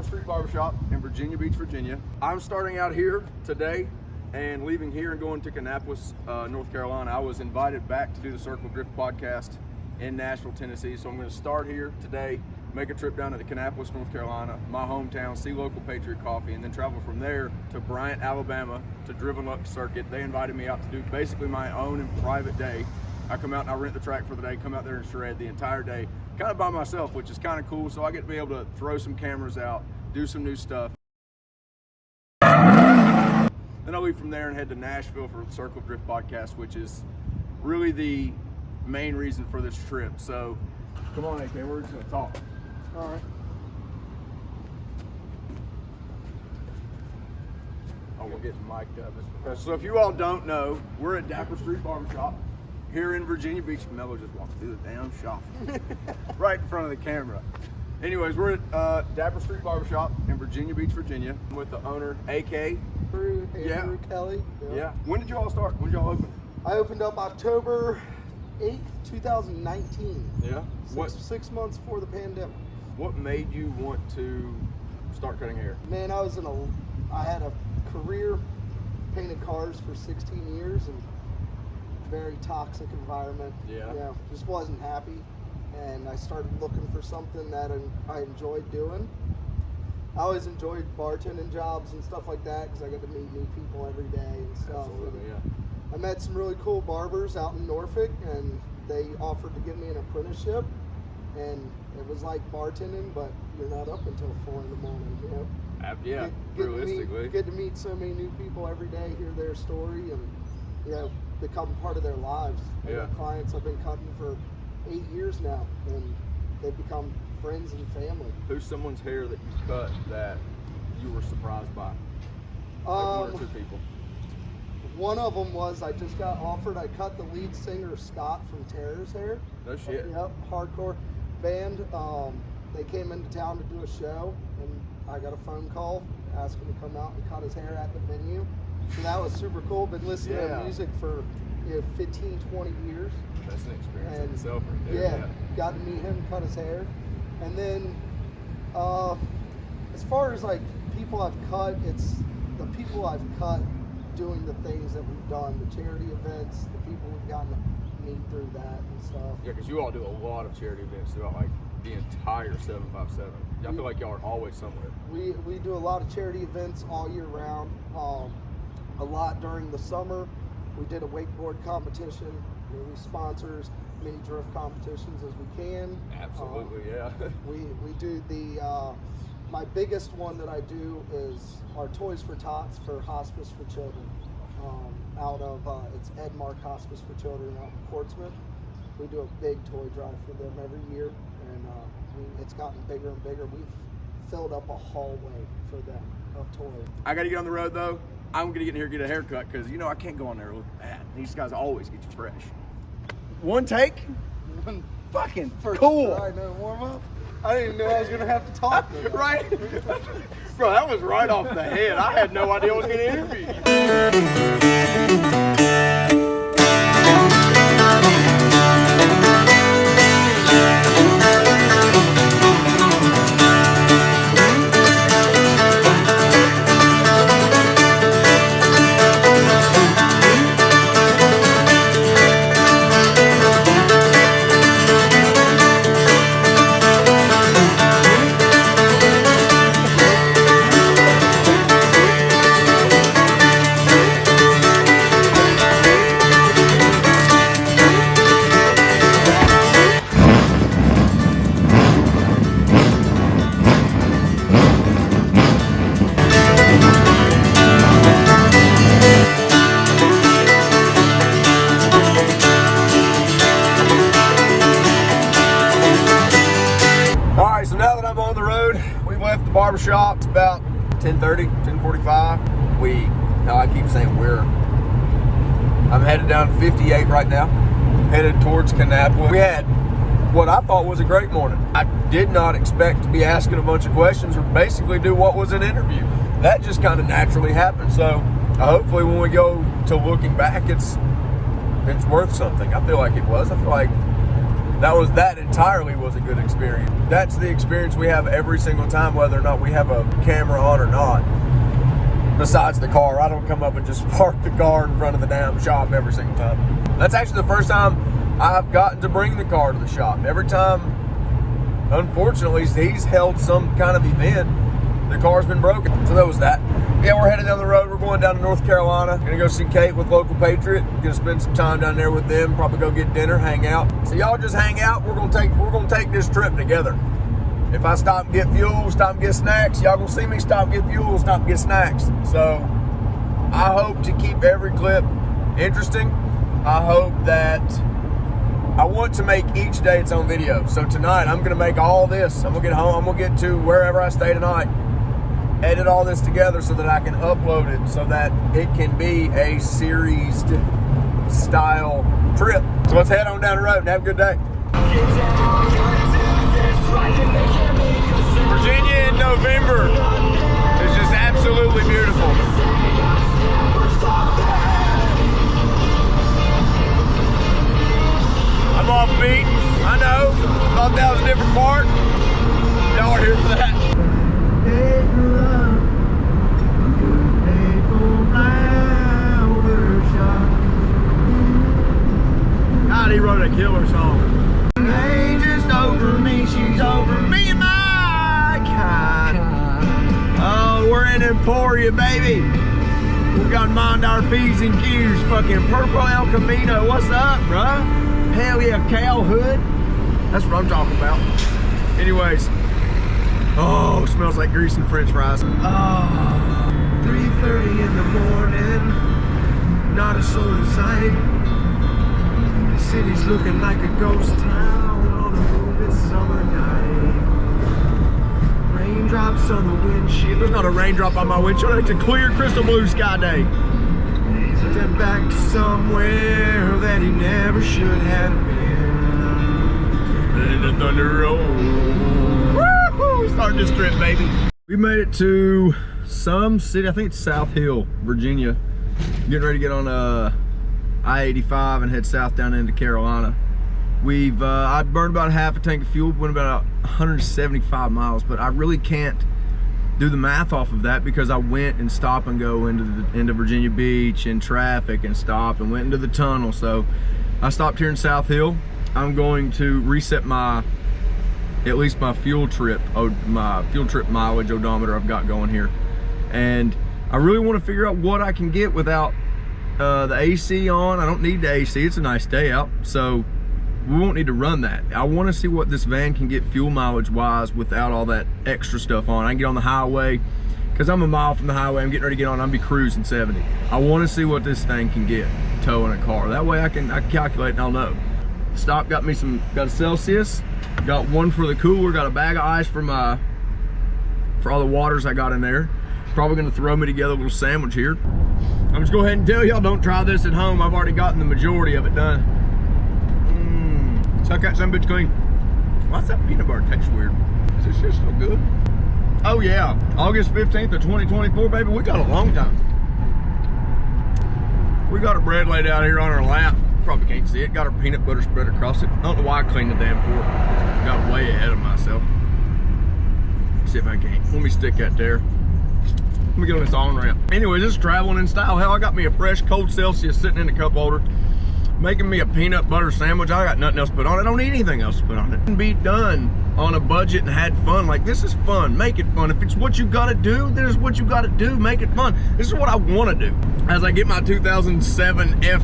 Street Barbershop in Virginia Beach, Virginia. I'm starting out here today and leaving here and going to Kannapolis, North Carolina. I was invited back to do the Circle Drift podcast in Nashville, Tennessee. So I'm going to start here today, make a trip down to Kannapolis, North Carolina, my hometown, see local Patriot coffee, and then travel from there to Bryant, Alabama to Driven Up Circuit. They invited me out to do basically my own and private day. I come out and I rent the track for the day, come out there and shred the entire day, kind of by myself, which is kind of cool. So I get to be able to throw some cameras out, do some new stuff. Then I'll leave from there and head to Nashville for the Circle Drift podcast, which is really the main reason for this trip. So come on, AK, we're just gonna talk. All right. Oh, we're getting mic'd up. So if you all don't know, we're at Dapper Street Barbershop here in Virginia Beach. Mello just walked through the damn shop right in front of the camera. Anyways, we're at Dapper Street Barbershop in Virginia Beach, Virginia with the owner, AK. Andrew Kelly. Yeah. When did you all start? When did y'all open? I opened up October 8th, 2019. Yeah. Six months before the pandemic. What made you want to start cutting hair? Man, I had a career painted cars for 16 years and very toxic environment. Yeah. You know, just wasn't happy. And I started looking for something that I enjoyed doing. I always enjoyed bartending jobs and stuff like that because I got to meet new people every day and stuff. Absolutely, and yeah. I met some really cool barbers out in Norfolk, and they offered to give me an apprenticeship. And it was like bartending, but you're not up until 4 in the morning, you know? Yeah, realistically. Get to meet so many new people every day, hear their story, and, you know, become part of their lives. I got clients I've been cutting for 8 years now, and they've become friends and family. Who's someone's hair that you cut that you were surprised by? Like one or two people. One of them was I just got offered. I cut the lead singer Scott from Terror's hair. No shit. Yep, hardcore band. They came into town to do a show, and I got a phone call asking to come out and cut his hair at the venue. So that was super cool. Been listening to music for 15, 20 years. That's an experience in And itself right there. yeah, got to meet him, cut his hair. And then as far as like people I've cut, it's the people I've cut doing the things that we've done, the charity events, the people we've gotten to meet through that and stuff. Yeah, because you all do a lot of charity events throughout like the entire 757. I feel like y'all are always somewhere. We do a lot of charity events all year round. A lot during the summer. We did a wakeboard competition. We sponsor as many drift competitions as we can. Absolutely, yeah. We do the, my biggest one that I do is our Toys for Tots for Hospice for Children. Out of, it's Edmark Hospice for Children out in Portsmouth. We do a big toy drive for them every year, and it's gotten bigger and bigger. We've filled up a hallway for them of toys. I got to get on the road though. I'm going to get in here and get a haircut because, you know, I can't go on there looking bad. These guys always get you fresh. One take? Fucking First cool. try, no warm up. I didn't even know I was going to have to talk to them. Right? Bro, that was right off the head. I had no idea I was going to interview you. Barbershop. It's about 10:30, 10:45. I keep saying I'm headed down 58 right now, headed towards Kannapolis. We had what I thought was a great morning. I did not expect to be asking a bunch of questions or basically do what was an interview. That just kind of naturally happened. So hopefully when we go to looking back, it's worth something. I feel like it was. I feel like that entirely was a good experience. That's the experience we have every single time, whether or not we have a camera on or not. Besides the car, I don't come up and just park the car in front of the damn shop every single time. That's actually the first time I've gotten to bring the car to the shop. Every time, unfortunately, he's held some kind of event, the car's been broken. So that was that. Yeah, we're headed down the road. We're going down to North Carolina. Gonna go see Kate with local Patriot. Gonna spend some time down there with them. Probably go get dinner, hang out. So y'all just hang out. We're gonna take this trip together. If I stop and get fuel, stop and get snacks, y'all gonna see me stop and get fuel, stop and get snacks. So I hope to keep every clip interesting. I hope that I want to make each day its own video. So tonight I'm gonna make all this. I'm gonna get home. I'm gonna get to wherever I stay tonight. Edit all this together so that I can upload it so that it can be a series style trip. So let's head on down the road and have a good day. Virginia in November is just absolutely beautiful. I'm off beat, I know. Thought that was a different part. Y'all are here for that. God, he wrote a killer song. Ain't just over me, she's over me and my kind. Oh, we're in Emporia, baby. We gotta mind our P's and Q's. Fucking Purple El Camino, what's up, bruh? Hell yeah, Cal Hood. That's what I'm talking about. Anyways, oh, smells like grease and French fries. Oh, 3:30 in the morning, not a soul in sight. The city's looking like a ghost town on a moonlit summer night. Raindrops on the windshield. There's not a raindrop on my windshield. It's a clear, crystal blue sky day. Step back to somewhere that he never should have been. In the thunder roll. Woo! Starting this trip, baby. We made it to some city. I think it's South Hill, Virginia. Getting ready to get on I-85 and head south down into Carolina. We've I burned about half a tank of fuel, went about 175 miles, but I really can't do the math off of that because I went and stop and go into Virginia Beach in traffic and stopped and went into the tunnel. So I stopped here in South Hill. I'm going to reset at least my fuel trip mileage odometer I've got going here, and I really want to figure out what I can get without the AC on. I don't need the AC. It's a nice day out, so we won't need to run that. I want to see what this van can get fuel mileage wise without all that extra stuff on. I can get on the highway because I'm a mile from the highway. I'm getting ready to get on. I'll be cruising 70. I want to see what this thing can get towing a car. That way I can calculate and I'll know. Stock got a Celsius, got one for the cooler, got a bag of ice for all the waters I got in there. Probably gonna throw me together a little sandwich here. I'm just go ahead and tell y'all, don't try this at home. I've already gotten the majority of it done. Suck that some bitch clean. Why's that peanut butter taste weird? Is this shit so good? Oh yeah, August 15th of 2024, baby. We got a long time. We got our bread laid out here on our lap. Probably can't see it. Got our peanut butter spread across it. I don't know why I cleaned the damn fork. Got way ahead of myself. See if I can. Let me stick that there. Let me get on this on-ramp. Anyway, this is traveling in style. Hell, I got me a fresh cold Celsius sitting in the cup holder, making me a peanut butter sandwich. I got nothing else to put on it. I don't need anything else to put on it. Can be done on a budget and had fun. Like, this is fun. Make it fun. If it's what you gotta do, then it's what you gotta do. Make it fun. This is what I wanna do. As I get my 2007 F,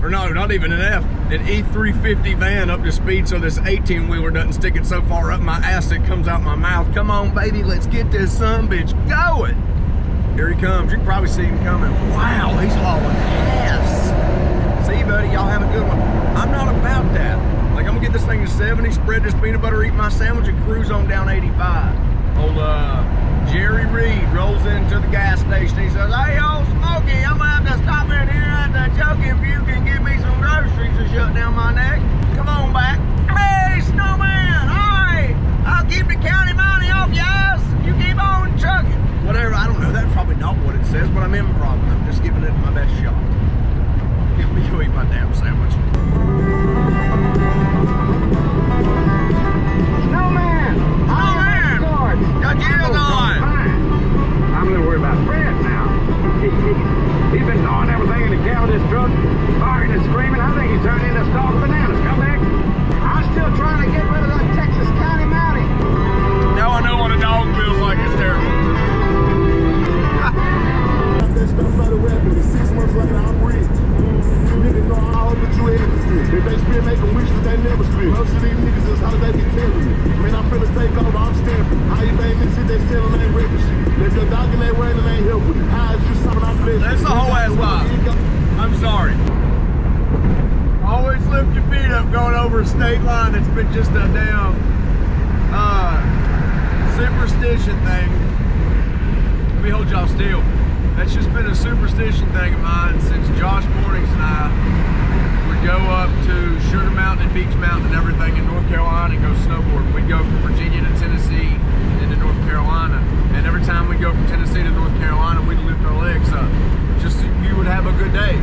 or no, not even an F, an E350 van up to speed so this 18-wheeler doesn't stick it so far up my ass that it comes out my mouth. Come on, baby, let's get this sumbitch going. Here he comes. You can probably see him coming. Wow, he's hauling ass. See, buddy, y'all have a good one. I'm not about that. Like, I'm gonna get this thing to 70, spread this peanut butter, eat my sandwich, and cruise on down 85. Old Jerry Reed rolls into the gas station. He says, "Hey, old Smokey, I'm gonna have to stop in here at the Chucky if you can give me some groceries to shut down my neck. Come on back." "Hey, Snowman, hi! I'll keep the county money off your ass. You keep on trucking." Whatever, I don't know. That's probably not what it says, but I'm improv. I'm just giving it my best shot. Let me go eat my damn sandwich. telling me. Man, I'm finna take over, I'm stamping. How you think this shit they selling ain't rich? There's a dog in that way and ain't help with it. How is you something I'm blessed? That's the whole ass lie. I'm sorry. Always lift your feet up going over a state line. It's been just a damn superstition thing. Let me hold y'all still. That's just been a superstition thing of mine since Josh Mornings and I would go up to Sugar Mountain and Beach Mountain and everything in North Carolina and go snowboard. We'd go from Virginia to Tennessee into North Carolina. And every time we'd go from Tennessee to North Carolina, we'd lift our legs up. Just so you would have a good day.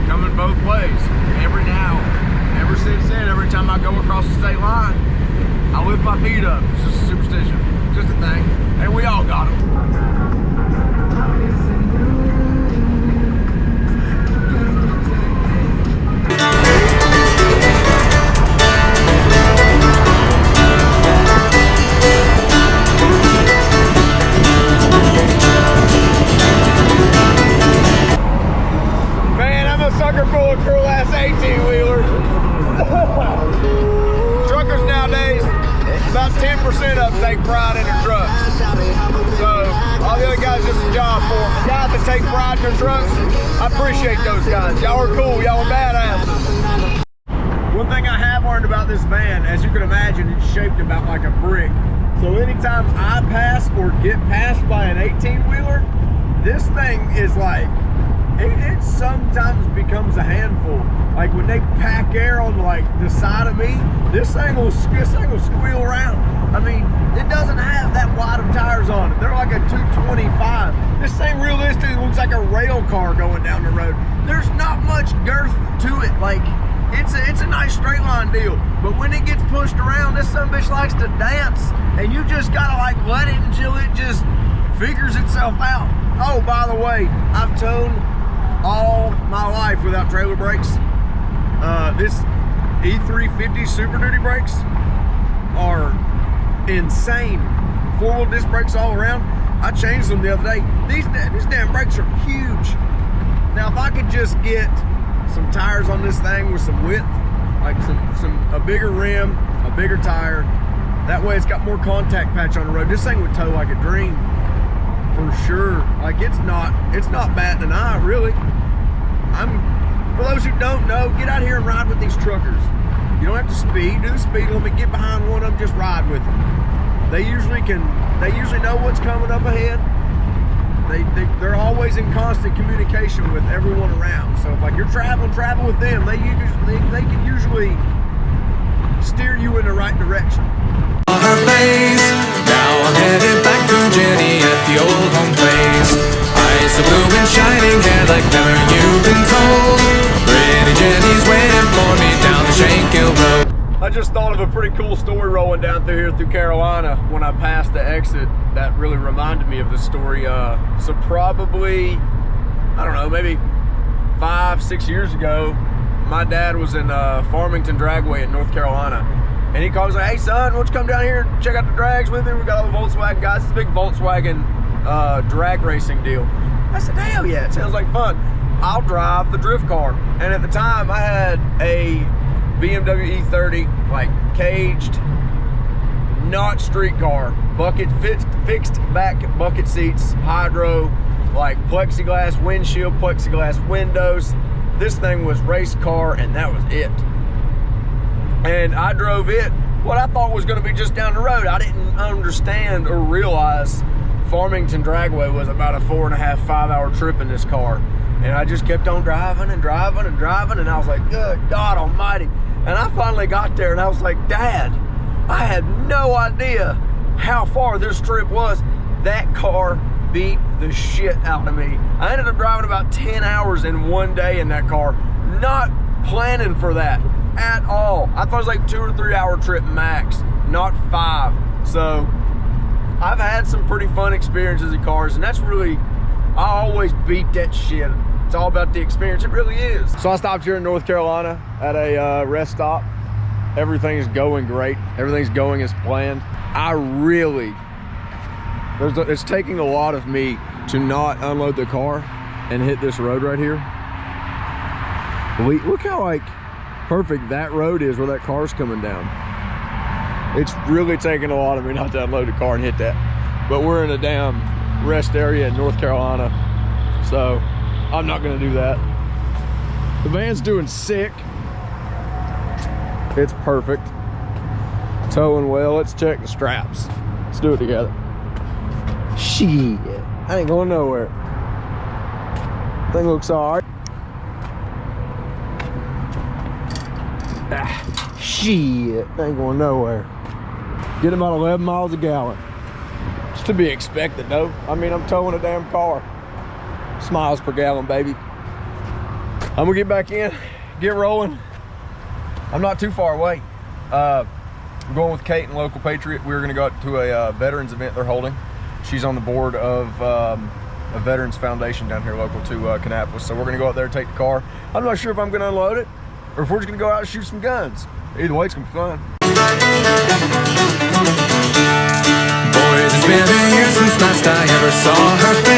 Coming both ways. Ever since then, every time I go across the state line, I lift my feet up. It's just a superstition. Just a thing. And we all got them. Man, I'm a sucker for a cool ass 18-wheeler. Truckers nowadays, about 10% of them take pride in their trucks. So all the other guys just a job for them. The guys that take pride in their trucks, I appreciate those guys. Y'all are cool, y'all are badasses. One thing I have learned about this van, as you can imagine, it's shaped about like a brick. So anytime I pass or get passed by an 18-wheeler, this thing is like, it sometimes becomes a handful. Like when they pack air on like the side of me, this thing will squeal around. I mean, it doesn't have that wide of tires on it. They're like a 225. This thing realistically looks like a rail car going down the road. There's not much girth to it. Like it's a nice straight line deal. But when it gets pushed around, this son of a bitch likes to dance, and you just gotta like let it until it just figures itself out. Oh, by the way, I've towed all my life without trailer brakes. This E350 Super Duty brakes are insane. 4-wheel disc brakes all around. I changed them the other day. These damn brakes are huge. Now if I could just get some tires on this thing with some width, like a bigger rim, a bigger tire, that way it's got more contact patch on the road. This thing would tow like a dream for sure. Like it's not batting an eye really. For those who don't know, get out here and ride with these truckers. You don't have to speed, do the speed limit, get behind one of them, just ride with them. They usually know what's coming up ahead. They're always in constant communication with everyone around. So if like you're travel with them, they can usually steer you in the right direction. On her face, now I'm headed back to Jenny at the old home place. Eyes are blue and shining, hair like never you've been told. Pretty Jenny's waiting for me down the Shankill Road. I just thought of a pretty cool story rolling down through here through Carolina when I passed the exit that really reminded me of this story. So probably, I don't know, maybe 5-6 years ago, my dad was in Farmington Dragway in North Carolina. And he calls like, hey son, why don't you come down here and check out the drags with me? We got all the Volkswagen guys. It's a big Volkswagen drag racing deal. I said, hell yeah, it sounds like fun. I'll drive the drift car. And at the time I had a BMW E30, like caged, not street car, bucket fixed back bucket seats, hydro, like plexiglass windshield, plexiglass windows. This thing was race car and that was it. And I drove it, what I thought was gonna be just down the road. I didn't understand or realize Farmington Dragway was about a 4.5-5 hour trip in this car. And I just kept on driving and driving and driving, and I was like, good God almighty. And I finally got there and I was like, Dad, I had no idea how far this trip was. That car beat the shit out of me. I ended up driving about 10 hours in one day in that car, not planning for that at all. I thought it was like 2 or 3 hour trip max, not 5. So I've had some pretty fun experiences in cars, and that's really, I always beat that shit. It's all about the experience, it really is. So I stopped here in North Carolina at a rest stop. Everything's going great. Everything's going as planned. It's taking a lot of me to not unload the car and hit this road right here. Look how like perfect that road is where that car's coming down. It's really taking a lot of me not to unload the car and hit that. But we're in a damn rest area in North Carolina, so I'm not gonna do that. The van's doing sick. It's perfect. Towing well. Let's check the straps. Let's do it together. Shit, I ain't going nowhere. Thing looks all right. Shit, I ain't going nowhere. Get about 11 miles a gallon. It's to be expected though. I mean, I'm towing a damn car. It's miles per gallon, baby. I'm gonna get back in, get rolling. I'm not too far away. I'm going with Kate and local Patriot. We're gonna go out to a veterans event they're holding. She's on the board of a veterans foundation down here local to Kannapolis. So we're gonna go out there and take the car. I'm not sure if I'm gonna unload it or if we're just gonna go out and shoot some guns. Either way, it's gonna be fun. Boys, it's been a year since last I ever saw her face.